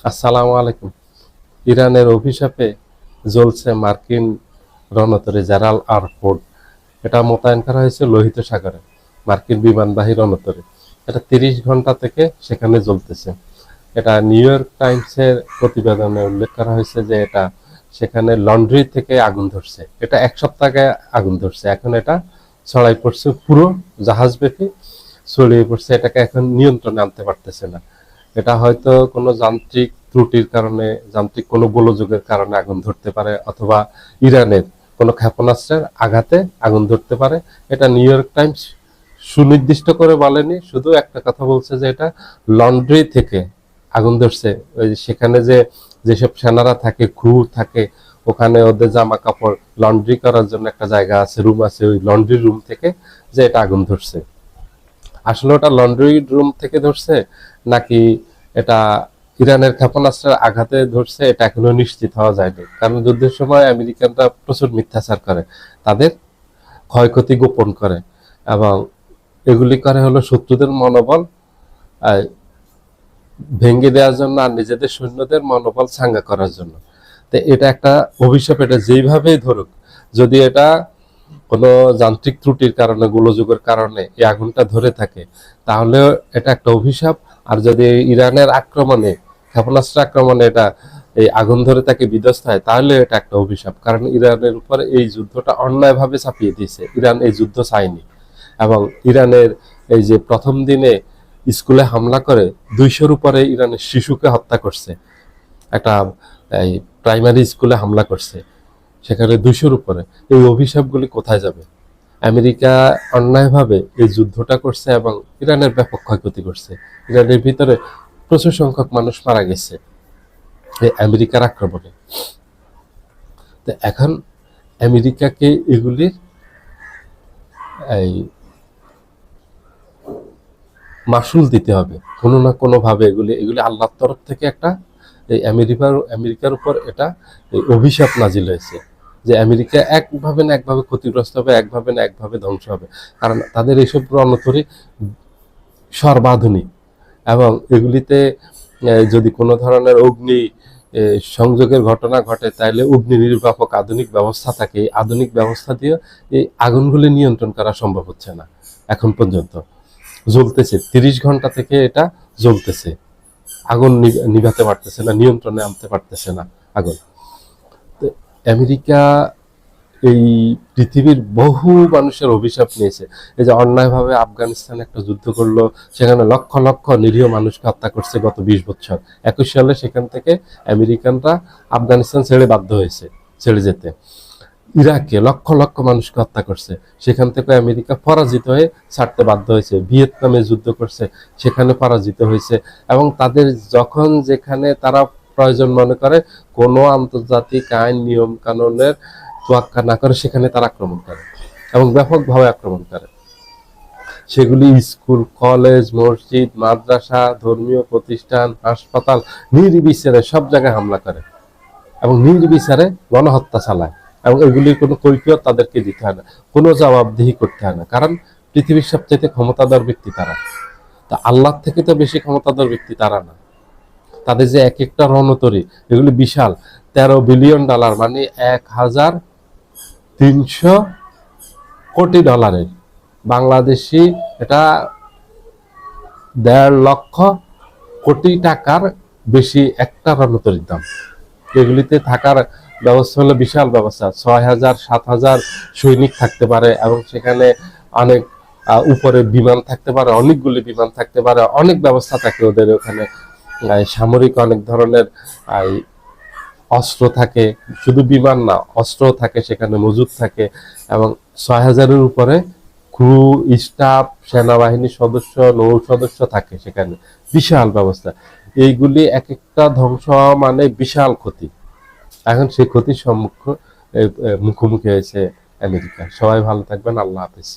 আসসালামু আলাইকুম। ইরানের অভিশাপে জ্বলছে মার্কিন রণতরী জেরাল্ড আর ফোর্ড। এটা মোতায়েন করা হয়েছে লোহিত সাগরে, মার্কিন বিমানবাহী রণতরী। এটা 30 ঘন্টা থেকে সেখানে জ্বলতেছে। এটা নিউ ইয়র্ক টাইমসের প্রতিবেদনে উল্লেখ করা হয়েছে যে এটা সেখানে লন্ড্রি থেকে আগুন ধরছে। এটা 1 সপ্তাহ আগে আগুন ধরছে, এখন এটা ছড়াই পড়ছে পুরো জাহাজব্যাপী ছড়িয়ে পড়ছে। এটাকে এখন নিয়ন্ত্রণে আনতে পারতেছে না। এটা হয়তো কোনো যান্ত্রিক ত্রুটির কারণে, যান্ত্রিক কোনো গোলযোগের কারণে আগুন ধরতে পারে, অথবা ইরানের কোনো ক্ষেপণাস্ত্রের আঘাতে আগুন ধরতে পারে। এটা নিউ ইয়র্ক টাইমস সুনির্দিষ্ট করে বলেনি, শুধু একটা কথা বলছে যে এটা লন্ড্রি থেকে আগুন ধরছে। ওই সেখানে যেসব সেনারা থাকে, ক্রু থাকে, ওখানে ওদের জামা কাপড় লন্ড্রি করার জন্য একটা জায়গা আছে, রুম আছে, ওই লন্ড্রি রুম থেকে যে এটা আগুন ধরছে। আসলে ওটা লন্ড্রি রুম থেকে ধরছে নাকি এটা ইরানের ক্ষেপণাস্ত্রের আঘাতে ধরছে, এটা এখনো নিশ্চিত হওয়া যায়নি। কারণ যুদ্ধের সময় আমেরিকানরা প্রচুর মিথ্যাচার করে, তাদের ক্ষয়ক্ষতি গোপন করে, এবং এগুলি করে হলো শত্রুদের মনোবল ভেঙে দেওয়ার জন্য আর নিজেদের সৈন্যদের মনোবল চাঙ্গা করার জন্য। তো এটা একটা অভিশাপ। এটা যেইভাবেই ধরুক, যদি এটা কোনো যান্ত্রিক ত্রুটির কারণে, গোলযোগের কারণে এই আগুনটা ধরে থাকে, তাহলে এটা একটা অভিশাপ। আর যদি ইরানের আক্রমণে, ক্ষেপণাস্ত্র আক্রমণে এটা এই আগুন ধরে তাকে বিধ্বস্ত হয়, তাহলে এটা একটা অভিশাপ। কারণ ইরানের উপরে এই যুদ্ধটা অন্যায়ভাবে চাপিয়ে দিয়েছে। ইরান এই যুদ্ধ চায়নি। এবং ইরানের এই যে প্রথম দিনে স্কুলে হামলা করে 200-র উপরে ইরানের শিশুকে হত্যা করছে, একটা এই প্রাইমারি স্কুলে হামলা করছে, সেখানে 200-র উপরে। এই অভিশাপগুলি কোথায় যাবে? আমেরিকা অন্যায়ভাবে এই যুদ্ধটা করছে এবং ইরানের ব্যাপক ক্ষয়ক্ষতি করছে। ইরানের ভিতরে প্রচুর সংখ্যক মানুষ মারা গেছে এই আমেরিকার আক্রমণে। তো এখন আমেরিকাকে এগুলির এই মাসুল দিতে হবে কোনো না কোনো ভাবে। এগুলি এগুলি আল্লাহর তরফ থেকে একটা এই আমেরিকার উপর এটা এই অভিশাপ নাজিল হয়েছে যে আমেরিকা একভাবে না একভাবে ক্ষতিগ্রস্ত হবে, একভাবে না একভাবে ধ্বংস হবে। কারণ তাদের এইসব রণতরী সর্বাধুনিক, এবং এগুলিতে যদি কোনো ধরনের অগ্নি সংযোগের ঘটনা ঘটে, তাহলে অগ্নি নির্বাপক আধুনিক ব্যবস্থা থাকে। এই আধুনিক ব্যবস্থা দিয়ে এই আগুনগুলি নিয়ন্ত্রণ করা সম্ভব হচ্ছে না এখন পর্যন্ত। জ্বলতেছে 30 ঘন্টা থেকে এটা জ্বলতেছে, আগুন নিভাতে পারতেছে না, নিয়ন্ত্রণে আনতে পারতেছে না আগুন। তো আমেরিকা এই পৃথিবীর বহু মানুষের অভিশাপ নিয়েছে। এই যে অন্যায়ভাবে আফগানিস্তানে একটা যুদ্ধ করলো, সেখানে লক্ষ লক্ষ নিরীহ মানুষকে হত্যা করছে গত 20 বছর। 21 সালে সেখান থেকে আমেরিকানরা আফগানিস্তান ছেড়ে যেতে। ইরাকে লক্ষ লক্ষ মানুষকে হত্যা করছে, সেখান থেকে আমেরিকা পরাজিত হয়ে ছাড়তে বাধ্য হয়েছে। ভিয়েতনামে যুদ্ধ করছে, সেখানে পরাজিত হয়েছে। এবং তাদের যখন যেখানে তারা প্রয়োজন মনে করে, কোনো আন্তর্জাতিক আইন নিয়ম কানুনের তোয়াক্কা না করে, সেখানে তারা আক্রমণ করে এবং ব্যাপকভাবে আক্রমণ করে। সেগুলি স্কুল, কলেজ, মসজিদ, মাদ্রাসা, ধর্মীয় প্রতিষ্ঠান, হাসপাতাল, নির্বিচারে সব জায়গায় হামলা করে এবং নির্বিচারে গণহত্যা চালায়। এবং এগুলির কোনো কৈফিয়ত তাদেরকে দিতে হয় না, কোনো জবাবদিহি করতে হয় না। কারণ পৃথিবীর সবচেয়ে ক্ষমতাধর ব্যক্তি তারা। তা আল্লাহর থেকে তো বেশি ক্ষমতাধর ব্যক্তি তারা না। তাদের যে এক একটা রণতরী, এগুলি বিশাল। $13 বিলিয়ন, মানে 1300 কোটি ডলারের। বাংলাদেশি এটা 1.5 লক্ষ কোটি টাকার বেশি একটা রণতরীর দাম। এগুলিতে থাকার ব্যবস্থা হলো বিশাল ব্যবস্থা। 6,000-7,000 সৈনিক থাকতে পারে, এবং সেখানে অনেক উপরে বিমান থাকতে পারে, অনেকগুলি বিমান থাকতে পারে, অনেক ব্যবস্থা থাকে ওদের ওখানে। সামরিক অনেক ধরনের অস্ত্র থাকে, শুধু বিমান না, অস্ত্র থাকে সেখানে মজুদ থাকে। এবং 6,000-এর উপরে ক্রু, স্টাফ, সেনাবাহিনী সদস্য, নৌ সদস্য থাকে সেখানে। বিশাল ব্যবস্থা। এইগুলি এক একটা ধ্বংস মানে বিশাল ক্ষতি। এখন সেই ক্ষতির মুখোমুখি হয়েছে আমেরিকা। সবাই ভালো থাকবেন। আল্লাহ হাফেজ।